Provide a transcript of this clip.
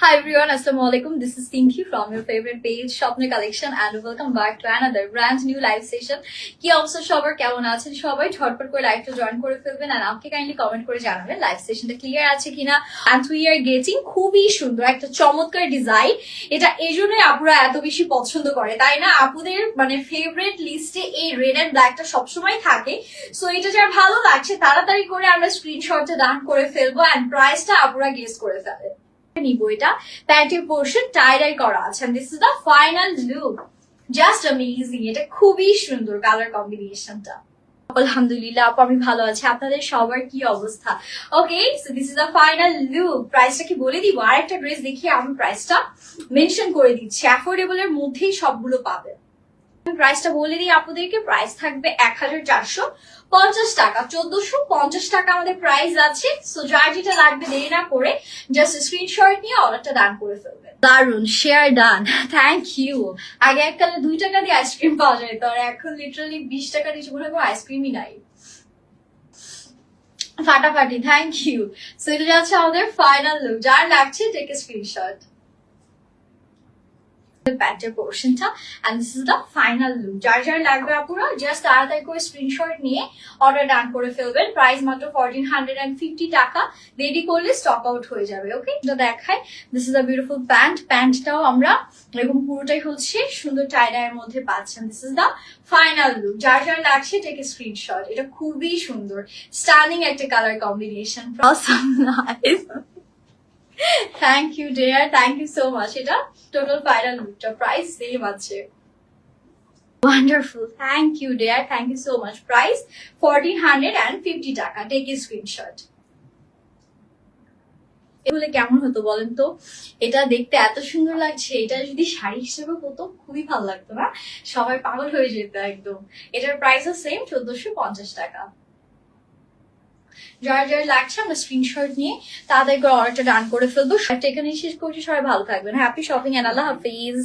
Hi everyone, Assalamualaikum. This is Tinky from your favorite page, Shopner Collection, and welcome back to another brand new live session. কি অবস্থা সবার, কেমন আছেন সবাই? ঝটপট করে লাইভটা জয়েন করে ফেলবেন আর আমাকে কাইন্ডলি কমেন্ট করে জানাবেন লাইভ সেশনটা ক্লিয়ার আছে কিনা। and we are getting খুবই সুন্দর একটা চমৎকার ডিজাইন। এটা এজন্যই আপুরা এত বেশি পছন্দ করে, তাই না? আপুদের মানে ফেভারিট লিস্টে এই রেড এন্ড ব্ল্যাকটা সবসময় থাকে। সো এটা যার ভালো লাগছে তাড়াতাড়ি করে আমরা স্ক্রিনশটটা ডান করে ফেলবো এন্ড প্রাইসটা আপুরা গেস করে ফেলেন। নিব এটা প্যান্টের পোর্শন টাই করা আছে। This is the final look, just amazing. এটা খুবই সুন্দর কালার কম্বিনেশনটা। আলহামদুলিল্লাহ আপু, আমি ভালো আছি, আপনাদের সবার কি অবস্থা? Okay, so this is the final look. প্রাইসটা কি বলে দিব? আর একটা ড্রেস দেখিয়ে আমি প্রাইসটা মেনশন করে দিচ্ছি। অ্যাফোর্ডেবল এর মধ্যেই সবগুলো পাবে। প্রাইসটা বলে দিই আপনাদেরকে, প্রাইস থাকবে 1450 টাকা, 1450 টাকা আমাদের প্রাইস আছে। সো যার যেটা লাগবে দেরি না করে জাস্ট স্ক্রিনশট নিয়ে অর্ডারটা ডান করে ফেলবেন। দারুন, শেয়ার ডান, থ্যাংক ইউ। আগে এককালে 2 টাকা দিয়ে আইসক্রিম পাওয়া যেত, আর এখন লিটারালি 20 টাকা নিচে মনে হয় আইসক্রিমই নাই। ফাটাফাটি, থ্যাংক ইউ। সো এটা যাচ্ছে আমাদের ফাইনাল লুক। যার লাগছে টেক এ স্ক্রিনশট। প্যান্টের পোর্শনটা and this is the final look. যার যার লাগবে আপুরা জাস্ট তাড়াতাড়ি করে স্ক্রিনশট নিয়ে অর্ডার ডান করে ফেলবেন। প্রাইস মাত্র 1450 টাকা। রেডি করলে স্টক আউট হয়ে যাবে। ওকে, এটা দেখাই। This is the beautiful pant. প্যান্টটাও আমরা এরকম পুরোটাই হচ্ছে সুন্দর টাইডাইয়ের মধ্যে পাচ্ছেন। This is the final look. যার যার লাগছে টেক এ স্ক্রিনশট। এটা খুবই সুন্দর, স্টানিং একটা colour combination. Awesome, nice. Thank you dear, thank you so much. এটা টোটাল ফাইনাল লুকটা, প্রাইস সেম আছে। Wonderful, thank you dear, thank you so much. Price 1450 টাকা। Take a screenshot. এগুলো কেমন হতো বলেন তো? এটা দেখতে এত সুন্দর লাগছে, এটা যদি শাড়ি হিসেবে হতো খুবই ভালো লাগতো না? সবাই পাগল হয়ে যেত একদম। এটার প্রাইসও সেম 1450 টাকা। যার যার লাগছে আমরা স্ক্রিনশট নিয়ে তাদের অর্ডারটা ডান করে ফেলবো। এখানে শেষ করছি, সবাই ভালো থাকবেন। হ্যাপি শপিং এন্ড আল্লাহ হাফিজ।